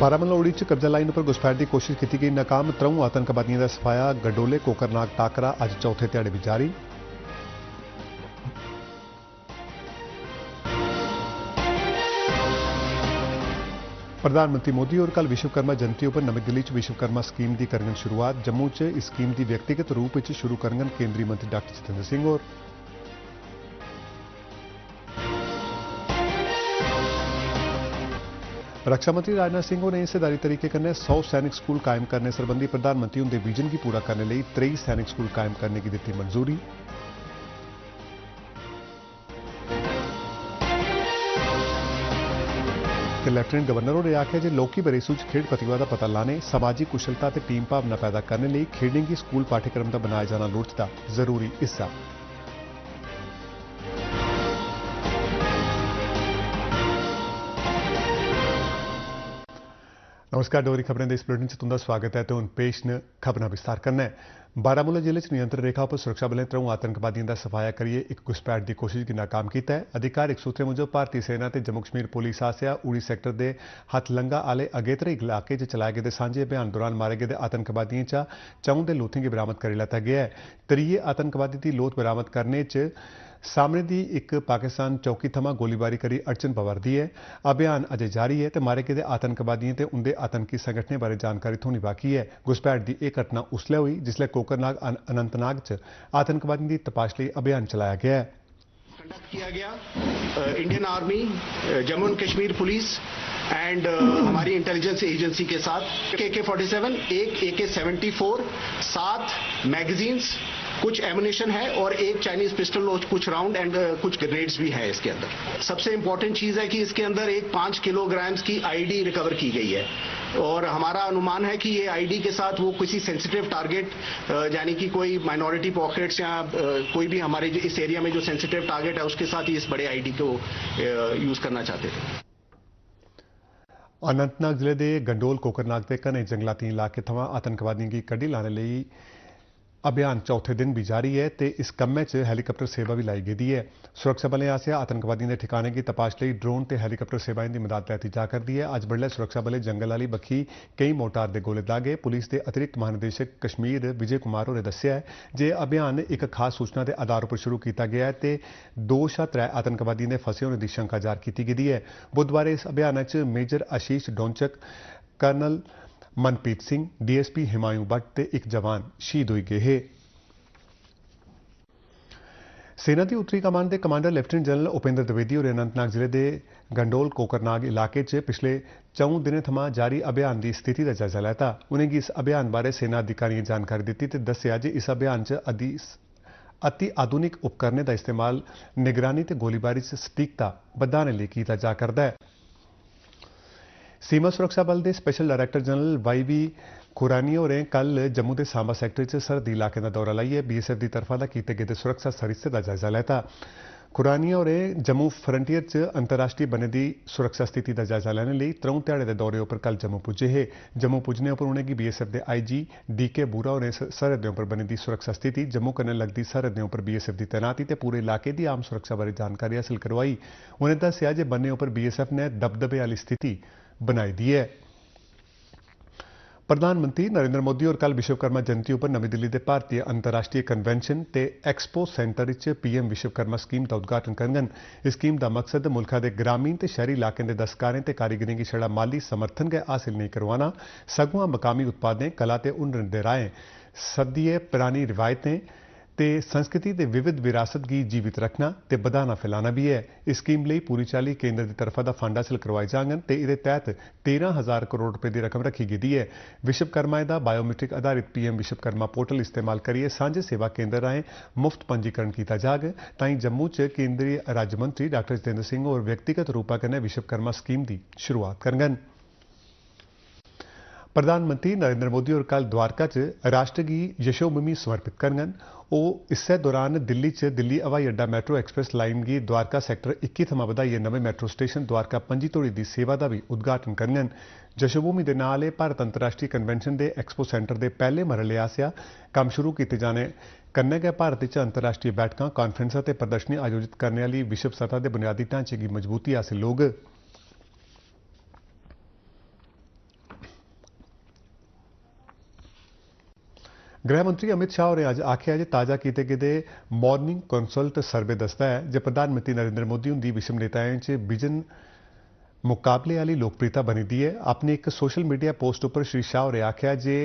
बारामूला उड़ी च कब्जा लाइन पर घुसपैठ की कोशिश की गई नाकाम। 3 आतंकवादियों का सफाया। गडोले कोकरनाग टाकरा अज चौथे ध्याड़े भी जारी। प्रधानमंत्री मोदी और कल विश्वकर्मा जयंती पर नवी दिल्ली च विश्वकर्मा स्कीम की करन शुरुआत। जम्मू च इस स्कीम की व्यक्तिगत रूप में शुरू करन केंद्रीय मंत्री डॉक्टर जितेंद्र सिंह। और रक्षा मंत्री राजनाथ सिंह ने हिस्सेदारी तरीके 100 सैनिक स्कूल कायम करने संबंधी प्रधानमंत्री उनके विजन की पूरा करने लिए 23 सैनिक स्कूल कायम करने की दी मंजूरी। लैफ्टिनेंट गवर्नर होरें आख्या जे लौहकी बरेसू च खेड प्रतिभा का पता लाने, समाजिक कुशलता ते टीम भावना पैदा करने लिए खेडें गी स्कूल पाठ्यक्रम का बनाया जाना लोड़चदा जरूरी हिस्सा। नमस्कार, डोगरी खबरें के इस बुलेटिन च तुंदा स्वागत है। तो हुण पेश न खबरां विस्तार करना है। बारामूला जिले च नियंत्रण रेखा पर सुरक्षा बलें 3 आतंकवादियों का सफाया करिए एक घुसपैठ की कोशिश की नाकाम किया है। अधिकारिक सूत्रें मुजब भारतीय सेना ते जम्मू कश्मीर पुलिस आसेआ उड़ी सैक्टर के हथलंगा आले अगेतरे इलाके च चलाए गए सांझे अभियान दौरान मारे गए आतंकवादियों चा 4 दे लोथें की बरामद करी लैता गया है। 3 आतंकवादी की लोथ बरामद करने च सामने की एक पाकिस्तान चौकी थमां गोलीबारी करी अड़चन पवारदी है। अभियान अजे जारी है तो मारे गए आतंकवादियों ते उनके आतंकी संगठनें बारे जानकारी थोनी बाकी है। घुसपैठ की यह घटना उसलै हुई जिसलै कोकरनाग अनंतनाग च आतंकवादियों की तपाश लिए अभियान चलाया गया है। कंडक्ट किया गया Indian army, Jammu and Kashmir police and हमारी इंटेलिजेंस एजेंसी के साथ AK-47, एक AK-74, 7 मैगजीन्स, कुछ एमुनेशन है और एक चाइनीज पिस्टल और कुछ राउंड एंड कुछ ग्रेनेड्स भी है इसके अंदर। सबसे इंपॉर्टेंट चीज है कि इसके अंदर एक 5 किलोग्राम की आईडी रिकवर की गई है और हमारा अनुमान है कि ये आईडी के साथ वो किसी सेंसिटिव टारगेट यानी कि कोई माइनॉरिटी पॉकेट्स या कोई भी हमारे इस एरिया में जो सेंसिटिव टारगेट है उसके साथ ही इस बड़े आईडी को यूज करना चाहते थे। अनंतनाग जिले के गंडोल कोकरनाग के घने जंगलाती इलाके थमां आतंकवादियों की कड्ढी लाने लिए अभियान चौथे दिन भी जारी है तो इस कम्मै च हैलीकॉप्टर सेवा भी लाई गई है। सुरक्षा बलें आसेआ आतंकवादियों के ठिकाने की तपाश लिए ड्रोन ते हैलीकॉप्टर सेवाएं की मदद लैती जा करती है। अज बडलै सुरक्षा बलें जंगल वाली बक्खी कई मोर्टार के गोले दागे। पुलिस के अतिरिक्त महानिदेशक कश्मीर विजय कुमार होरें दस्सिआ है जे अभियान एक खास सूचना के आधार पर शुरू किया गया है तो 2 शा 3 आतंकवादियों के फसे होने की शंका जाहिर की गई है। बुधवार इस अभियान च मेजर आशीष डोंचक, कर्नल मनप्रीत सिंह, DSP हिमायू भट्ट ते एक जवान शहीद हुई गए हैं। सेना की उत्तरी कमान के commander lieutenant general Upendra Dwivedi और अनंतनाग जिले के गंडोल कोकरनाग इलाके च पिछले 4 दिनों थमां जारी अभियान की स्थिति का जायजा लैता। उन्हेंगी इस अभियान बारे सेना अधिकारियों जानकारी दी तो दस्सिआ जे इस अभियान च अति आधुनिक उपकरणें का इस्तेमाल निगरानी ते गोलीबारी च सटीकता बधाने लिए किया जा करदा है। सीमा सुरक्षा बल के स्पेशल डायरैक्टर जनरल YB खुरानी होरें कल जम्मू के सांबा सैक्टर च सरहदी इलाके का दौरा लाइए BSF की तरफा का किए गए सुरक्षा सरिस्ते का जायजा लैता। खुरानी होरें जम्मू फ्रंटियर च अंतर्राष्ट्रीय बने की सुरक्षा स्थिति का जायजा लैने लिए 3 ध्याड़े के दौरे पर कल जम्मू पुजे है। जम्मू पुजने पर उन्हें BSF के IG DK बूरा होरें सरहदें पर बने की सुरक्षा स्थिति, जम्मू कन्नै लगती सरहदें पर BSF की तैनाती ते पूरे इलाके की आम सुरक्षा बारे जानकारी हासिल करवाई। उन्हें दस्सिआ जे बन्ने पर BSF ने दबदबे वाली स्थिति बनाई दी है। प्रधानमंत्री नरेंद्र मोदी और कल विश्वकर्मा जयंती पर नवी दिल्ली के भारतीय अंतर्राष्ट्रीय कन्वेंशन ते expo centre PM Vishwakarma scheme का उद्घाटन करन। इस स्कीम का मकसद मुल्क के ग्रामीण ते शहरी इलाकों के दस्तकारें ते कारीगरें की छड़ा माली समर्थन के हासिल नहीं करवाना, सगुआं मकामी उत्पादें, कला ते हुनर दे राहें सदिये पुरानी रिवायतें ते संस्कृति ते विविध विरासत की जीवित रखना ते बधाना फैलाना भी है। इस स्कीम लिए पूरी चाली केंद्र की तरफा का फंड हासिल करवाए जांगन ते इहदे तहत 13,000 करोड़ रुपए की रकम रखी गई है। विश्वकर्माएं का बायोमीट्रिक आधारित PM विश्वकर्मा पोर्टल इस्तेमाल करिए सांझे सेवा केंद्र राहें मुफ्त पंजीकरण किया जाग। ताईं जम्मू च केंद्रीय राज्य मंत्री डॉक्टर जितेंद्र सिंह और व्यक्तिगत रूपा कन्नै विश्वकर्मा स्कीम की शुरुआत करन। प्रधानमंत्री नरेंद्र मोदी और कल द्वारका च राष्ट्र की यशोभूमि समर्पित करन। इस दौरान दिल्ली च दिल्ली हवाई अड्डा मैट्रो एक्सप्रेस लाइन की द्वारका सैक्टर 21 थमां बधाइए नवे मैट्रो स्टेशन द्वारका 5 तोड़ी की सेवा का भी उद्घाटन करन। यशोभूमि के नाल भारत अंतर्राष्ट्रीय कन्वेंशन के एक्सपो सेंटर के पहले मरहले आसेआ काम शुरू किए जाने कन्नै गै भारत च अंतर्राष्ट्रीय बैठकां, कान्फ्रेंसां ते प्रदर्शनी आयोजित करने वाली विश्व सतह के बुनियादी ढांचे की मजबूती हासिल होग। गृह मंत्री अमित शाह ने अज आख्या जे ताजा कीते गेदे मॉर्निंग कंसल्ट सर्वे दसदा है जे प्रधानमंत्री नरेंद्र मोदी उनकी विषम नेताएं च बिजन मुकाबले वाली लोकप्रियता बनी दी है। अपनी एक सोशल मीडिया पोस्ट पर श्री शाह ने आख्या जे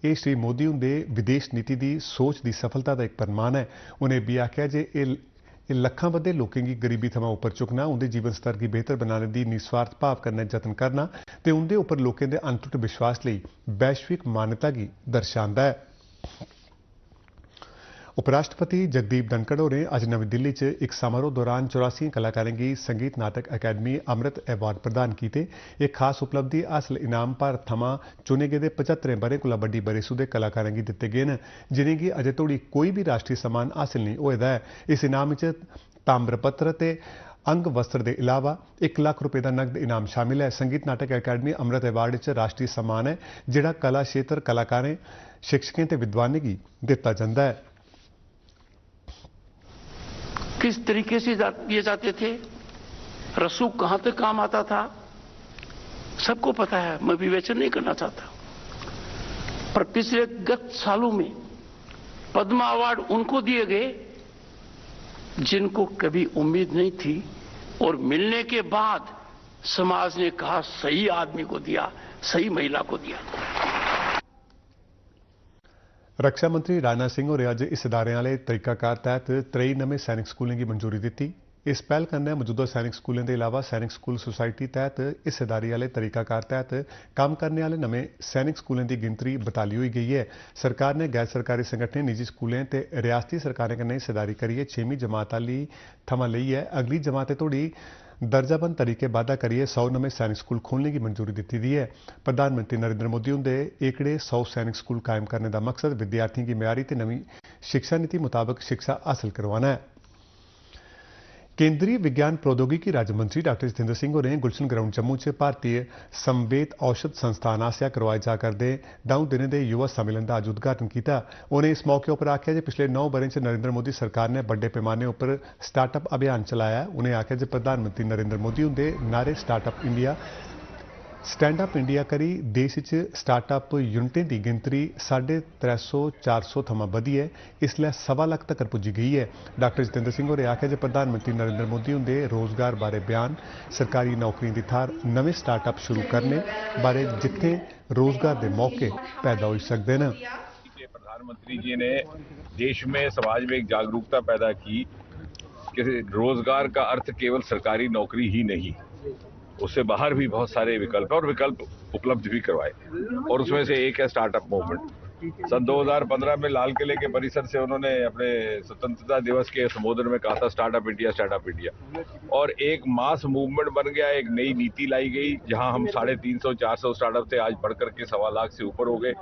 ये श्री मोदी उनके विदेश नीति की सोच की सफलता का एक प्रमाण है। उन्हें भी आख्या जे लखां बद्धे लोगों की गरीबी थमां उपर चुकना, उनके जीवन स्तर की बेहतर बनाने की निस्वार्थ भाव करने यत्न करना ते उनके उपर लोगों के अनटुट विश्वास लिए वैश्विक मान्यता की दर्शाता है। उपराष्ट्रपति जगदीप धनखड़ होरें अज नवी दिल्ली च एक समारोह दौरान 84 कलाकारें की संगीत नाटक अकादमी अमृत अवार्ड प्रदान किए। एक खास उपलब्धि हासल इनाम भारत थमां चुने गेदे 75 ब'रें कोला बड्डी बरेसू दे कलाकारें गी दित्ते गए न, जिनेंगी अजे तोड़ी कोई भी राष्ट्रीय सम्मान हासिल नहीं होए दा है। इस इनाम च ताम्रपत्र ते अंग वस्त्र के अलावा 1 लाख रुपए का नकद इनाम शामिल है। संगीत नाटक अकादमी अमृत अवार्ड च राष्ट्रीय सम्मान है जिहड़ा कला क्षेत्र कलाकारें, शिक्षकें ते विद्वानें गी दित्ता जांदा है। किस तरीके से दिए जाते थे, रसूख कहां तक काम आता था, सबको पता है। मैं विवेचन नहीं करना चाहता, पर पिछले गत सालों में पद्म अवार्ड उनको दिए गए जिनको कभी उम्मीद नहीं थी, और मिलने के बाद समाज ने कहा सही आदमी को दिया, सही महिला को दिया। रक्षा मंत्री राजनाथ सिंह होरें अज इस इदारे वाले तरीकाकार तहत 23 नवे सैनिक स्कूलों की मंजूरी दी। इस पहल करने मौजूदा सैनिक स्कूलों के अलावा सैनिक स्कूल सोसायटी तहत इस इदारे वाले तरीकाकार तहत काम करने वाले नवे सैनिक स्कूलों की गिनती 42 हुई गई है। सरकार ने गैर सरकारी संगठन, निजी स्कूलों ते रियासती सरकारें कन्नै हिस्सेदारी करिए 6वीं जमात आली थमां लेइयै अगली जमात तोड़ी दर्जाबंद तरीके वादा करिए 100 नवे सैनिक स्कूल खोलने की मंजूरी दी दी है। प्रधानमंत्री नरेंद्र मोदी उनके एकड़े 100 सैनिक स्कूल कायम करने का मकसद विद्यार्थियों की म्यारी ते नवी शिक्षा नीति मुताबिक शिक्षा हासिल करवाना है। केंद्रीय विज्ञान प्रौद्योगिकी राज्य मंत्री डॉक्टर जितेंद्र सिंह होरें गुलशन ग्राउंड जम्मू च भारतीय संवेद औषध संस्थान आसेआ करवाए जा करदे 2 दिनें दे युवा सम्मेलन का अज उद्घाटन किया। उन्हें इस मौके पर आख्या जे पिछले 9 ब'रें च नरेंद्र मोदी सरकार ने बड़े पैमाने पर स्टार्टअप अभियान चलाया। उन्हें आख्या जे प्रधानमंत्री नरेंद्र मोदी उनके नारे startup India, stand up India करी देश च स्टार्टअप यूनिटें की गिनती 350-400 थमां बधी है, इसलिए 1.25 लाख तक पुजी गई है। डॉक्टर जितेंद्र सिंह होरें आख्या जे प्रधानमंत्री नरेंद्र मोदी उनके रोजगार बारे बयान, सरकारी नौकरियों की थार नवे स्टार्टअप शुरू करने बारे जिथे रोजगार के मौके पैदा हो सकते हैं। प्रधानमंत्री जी ने देश में, समाज में एक जागरूकता पैदा की कि रोजगार का अर्थ केवल सरकारी नौकरी ही नहीं, उससे बाहर भी बहुत सारे विकल्प है और विकल्प उपलब्ध भी करवाए, और उसमें से एक है स्टार्टअप मूवमेंट। सन 2015 में लाल किले के परिसर से उन्होंने अपने स्वतंत्रता दिवस के संबोधन में कहा था स्टार्टअप इंडिया, और एक मास मूवमेंट बन गया। एक नई नीति लाई गई जहां हम 350-400 स्टार्टअप थे, आज बढ़कर के 1.25 लाख से ऊपर हो गए।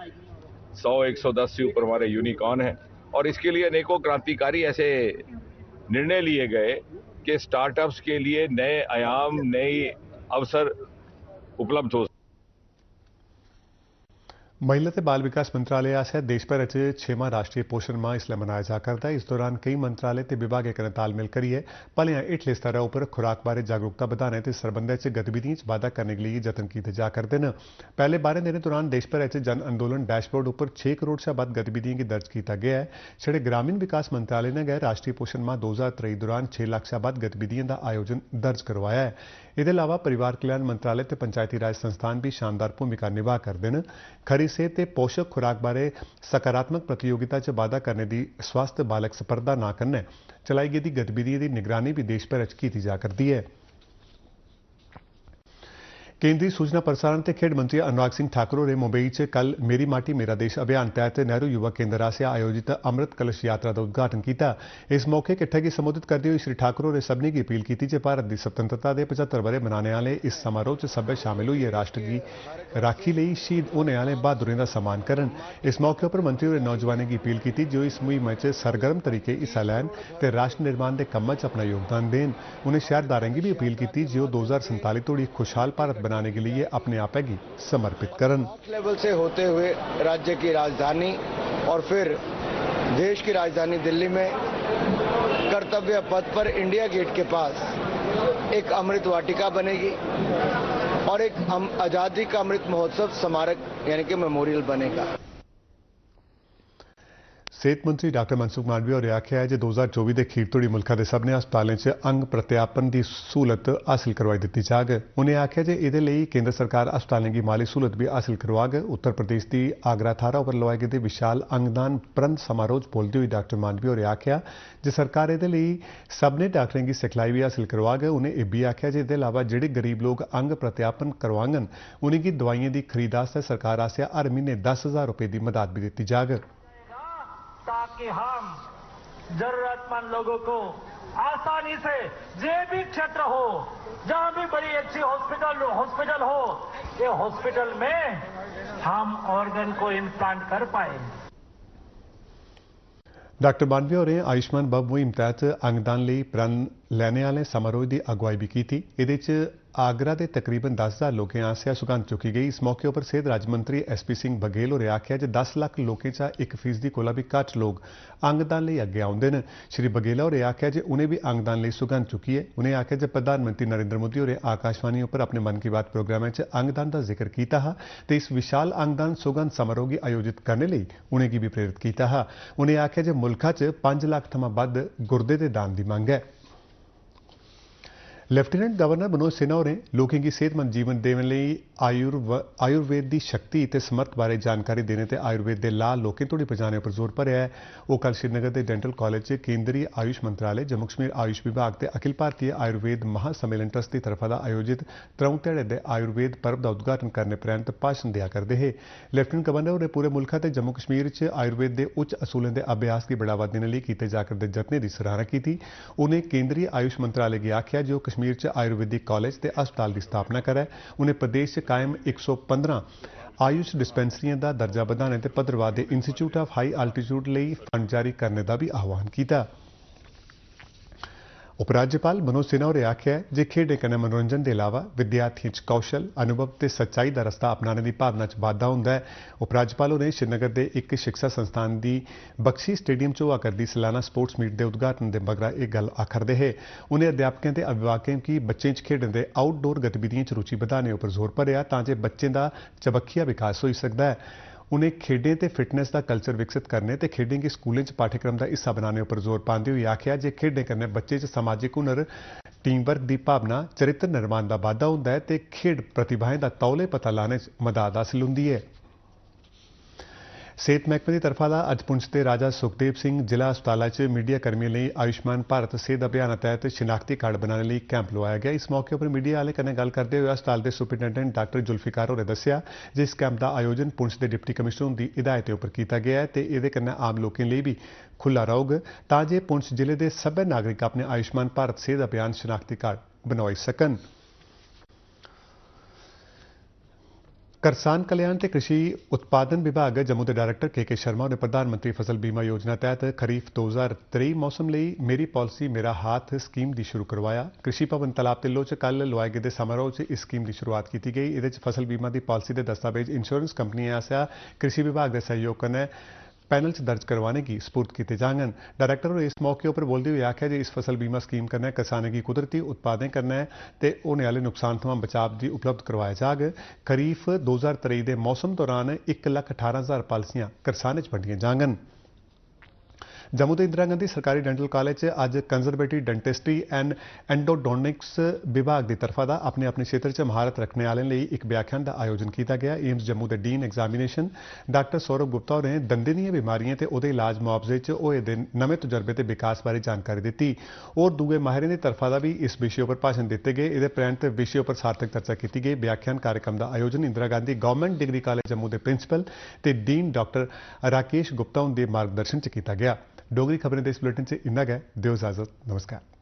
100-110 से ऊपर हमारे यूनिकॉर्न है, और इसके लिए अनेकों क्रांतिकारी ऐसे निर्णय लिए गए कि स्टार्टअप्स के लिए नए आयाम, नए अवसर उपलब्ध हो। महिला ते बाल विकास मंत्रालय आसेआ देश भर च 6वां राष्ट्रीय पोषण माह इसलै मनाया जा करदा है। इस दौरान कई मंत्रालय ते विभागें कन्नै तालमेल करियै भलेआं हेठले स्तरै उप्पर खुराक बारे जागरूकता बधाने ते सरबंधै च गतिविधियें च बाद्धा करने लेई यतन कीते जा करदे न। पहले 12 दिनें दौरान देश भरै च जन अंदोलन डैशबोर्ड उप्पर 6 करोड़ शा बद्ध गतिविधियें गी दर्ज कीता गेआ है। छड़े ग्रामीण विकास मंत्रालय ने गै राष्ट्रीय पोषण माह 2023 दौरान 6 लाख शा बद्ध गतिविधियें दा आयोजन दर्ज करवाया है। इसके अलावा परिवार कल्याण मंत्रालय ते पंचायती राज संस्थान भी शानदार भूमिका निभा करते हैं। खरी सेहत ते पोषक खुराक बारे सकारात्मक प्रतियोगिता च बाधा करने की स्वास्थ्य बालक स्पर्धा ना कन्नै चलाई गेदी गतिविधियों की निगरानी भी देश भर च की जा करती है। केंद्रीय सूचना प्रसारण ते खेड मंत्री अनुराग सिंह ठाकुर होरें मुंबई च कल मेरी माटी मेरा देश अभियान तहत नेहरू युवा केंद्र आसेआ आयोजित अमृत कलश यात्रा का उद्घाटन किया। इस मौके किट्ठे गी संबोधित करते हुए श्री ठाकुर होरें सभनें गी अपील की जे भारत की स्वतंत्रता के 75 ब'रे मनाने वाले इस समारोह च सब्बै शामिल होइयै राष्ट्र की राखी लई शहीद होने वाले बहादुरें का सम्मान करन। इस मौके पर मंत्री होरें नौजवानों की अपील की जो इस मुहिम च सरगर्म तरीके हिस्सा लैन ते राष्ट्र निर्माण के कम्म च अपना योगदान देन। उन्हें शहरदारें की भी अपील की जो 2047 तोड़ी खुशहाल भारत बनाने के लिए अपने आप की समर्पित करन। लेवल से होते हुए राज्य की राजधानी और फिर देश की राजधानी दिल्ली में कर्तव्य पथ पर इंडिया गेट के पास एक अमृत वाटिका बनेगी और एक आजादी का अमृत महोत्सव स्मारक यानी कि मेमोरियल बनेगा। सेहत मंत्री डॉक्टर मनसुख मांडविया होरें आखेआ है जे 2024 के खीर तोड़ी मुल्का के सभनें हस्पतालें च अंग प्रत्यापन की सहूलत हासिल करवाई दी जाग। उन्हें आखेआ जे इहदे लई केंद्र सरकार हस्पतालें की माली सहूलत भी हासिल करवाग। उत्तर प्रदेश की आगरा थाहरा पर लोआए गेदे विशाल अंगदान प्रण समारोह च बोलदे होई डॉक्टर मांडविया होरें आखेआ जे सरकार इहदे लई सभनें डॉक्टरें की सिखलाई भी हासिल करवाग। उन्हें इह भी आखेआ जे इहदे अलावा जेहड़े गरीब लोग अंग प्रत्यापन करवाङन उनेंगी दवाइयां की खरीद आस्तै सरकार आसेआ हर महीने 10,000 रुपए की मदद भी दी जाग, ताकि हम जरूरतमंद लोगों को आसानी से जे भी क्षेत्र हो, जहां भी बड़ी अच्छी हॉस्पिटल हो, ये हॉस्पिटल में हम ऑर्गन को इम्प्लांट कर पाए। डॉक्टर मांडविया होरें आयुष्मान भव मुहिम तहत अंगदान लई प्रण लैने वाले समारोह की अगुवाई भी की। इहदे च आगरा के तकरीबन 10,000 लोगों आसेआ सुगंध चुकी गई। इस मौके पर सेहत राज्य मंत्री SP सिंह बघेल होरें आखेआ जे 10 लाख लोगों चा 1% कोला भी घट लोग अंगदान लई अग्गे आउंदे न। श्री बघेल होरें आखेआ जे उन्हें भी अंगदान लई सुगंध चुकी है। उन्हें आखेआ जे प्रधानमंत्री नरेंद्र मोदी होरें आकाशवाणी पर अपने मन की बात प्रोग्राम च अंगदान का जिक्र किया हा ते इस विशाल अंगदान सुगंध समारोह की आयोजित करने लई उन्हेंगी भी प्रेरित किया हा। उन्हें आखेआ जे मुल्का च 5 लाख थमां वध गुर्दे दे दान की मंग है। लेफ्टिनेंट गवर्नर मनोज सिन्हा होरें लोगों की सेहतमंद जीवन देने लई आयुर्वेद की शक्ति ते समर्थ बारे जानकारी देने ते आयुर्वेद के लाह लोगों तोड़ी पहुंचाने पर जोर भरिया है। वो कल श्रीनगर के डेंटल कॉलेज केंद्रीय आयुष मंत्रालय जम्मू कश्मीर आयुष विभाग के अखिल भारतीय आयुर्वेद महासम्मेलन ट्रस्ट की तरफा आयोजित 3 ध्याड़े के आयुर्वेद पर्व का उद्घाटन करने परैंत भाषण दिया करते हैं। लेफ्टिनेंट गवर्नर होरें पूरे मुल्क ते जम्मू कश्मीर च आयुर्वेद के उच्च असूलों के अभ्यास की बढ़ावा देने लिए किए जा करदे जतनें की सराहना की। उन्हें केंद्रीय आयुष मंत्रालय की आख्या जो कश्मीर च आयुर्वेदिक कॉलेज ते अस्पताल की स्थापना करे। उन्हें प्रदेश कायम 115 आयुष डिस्पेंसरियों का दर्जा बढ़ाने ते भद्रवाह के इंस्टीट्यूट ऑफ हाई आल्टीट्यूड लई फंड जारी करने का भी आह्वान किया। उपराज्यपाल मनोज सिन्हा होरें आखेआ जे खेडें कन्नै मनोरंजन के अलावा विद्यार्थियों च कौशल अनुभव ते सच्चाई का रस्ता अपनाने की भावना च बाद्धा होंदा है। उपराज्यपाल होरें श्रीनगर के एक शिक्षा संस्थान की बख्शी स्टेडियम च होआ करदी सालाना स्पोर्ट्स मीट के उद्घाटन के मगरा यह गल आखरदे हे। उन्हें अध्यापकों ते अभिभावकों की बच्चों च खेडें के आउटडोर गतिविधियों च रुचि बढ़ाने पर जोर भरिया तां जे बच्चों का चबक्खिया विकास हो सकता है। उन्हें खेडें ते फिटनेस का कल्चर विकसित करने ते खेडें की स्कूलें च पाठ्यक्रम का हिस्सा बनाने पर जोर पाते हुए आख्या जे खेडें कन्नै बच्चे च समाजिक हुनर टीम वर्क की भावना चरित्र निर्माण का बाद्धा होंदा है ते खेड प्रतिभाएं का तौले पता लाने च मदद हासिल होंदी है। सेहत महकमे की तरफा अज पुंछ के राजा सुखदेव सिंह जिला अस्पताल मीडिया कर्मियों लिए आयुष्मान भारत सेहत अभियान तहत शिनाख्ती कार्ड बनाने लिए कैंप लवाया गया। इस मौके पर मीडिया वाले कन्नै गल करते हुए अस्पताल के सुपरिटेंडेंट डॉक्टर जुल्फिकार होरें दस्सिया जे इस कैंप का आयोजन पुंछ के डिप्टी कमिश्नर की हिदायतें पर किया गया है ते इहदे कन्नै आम लोगों लिए भी खुला रहूग तां जे पुंछ जिले के सभै नागरिक अपने आयुष्मान भारत सेहत अभियान शिनाख्ती कार्ड बनवाई सकन। किसान कल्याण ते कृषि उत्पादन विभाग जम्मू के डायरेक्टर के शर्मा ने प्रधानमंत्री फसल बीमा योजना तहत खरीफ 2023 मौसम लिए मेरी पॉलिसी मेरा हाथ स्कीम की शुरू करवाया। कृषि भवन तालाब तिल्लो च कल लोआए गेदे समारोह च इस स्कीम की शुरुआत की गई। इहदे च फसल बीमा की पॉलिसी के दस्तावेज इंश्योरेंस कंपनियां आसेआ कृषि विभाग के सहयोग कन्नै पैनल च दर्ज करवाने की सपुर्द किए जांगन। डायरेक्टर होरें इस मौके पर बोलते हुए आख्या जे इस फसल बीमा स्कीम कन्नै किसानें की कुदरती उत्पादें कन्नै ते होने वाले नुकसान थमां बचाव की उपलब्ध करवाया जाग। खरीफ 2023 के मौसम दौरान 1,18,000 पॉलिसियां करसानें च बंडियां जांगन। जम्मू के इंदिरा गांधी सरकारी डेंटल कॉलेज अज कंजरवेटिव डेंटिस्ट्री एंड एंडोडोनिक्स विभाग की तरफा अपने अपने क्षेत्र में महारत रखने वाले लिए एक व्याख्यान का आयोजन किया गया। एम्स जम्मू के dean examination doctor Saurabh Gupta होरें दंदें दी बीमारियां ते उहदे इलाज मुआवजे च होए दे नमें तजर्बे ते विकास बारे जानकारी दी और दूए माहिरें की तरफा भी इस विषय पर भाषण दिए गए। इहदे परैंत विषय पर सार्थक चर्चा की गई। व्याख्यान कार्यक्रम का आयोजन Indira Gandhi government degree college Jammu के प्रिंसीपल ते डीन डॉक्टर राकेश गुप्ता उनके मार्गदर्शन च किया गया। डोगरी खबरें इस बुलेटिन से इन्ना गै। दियो इजाजत। नमस्कार।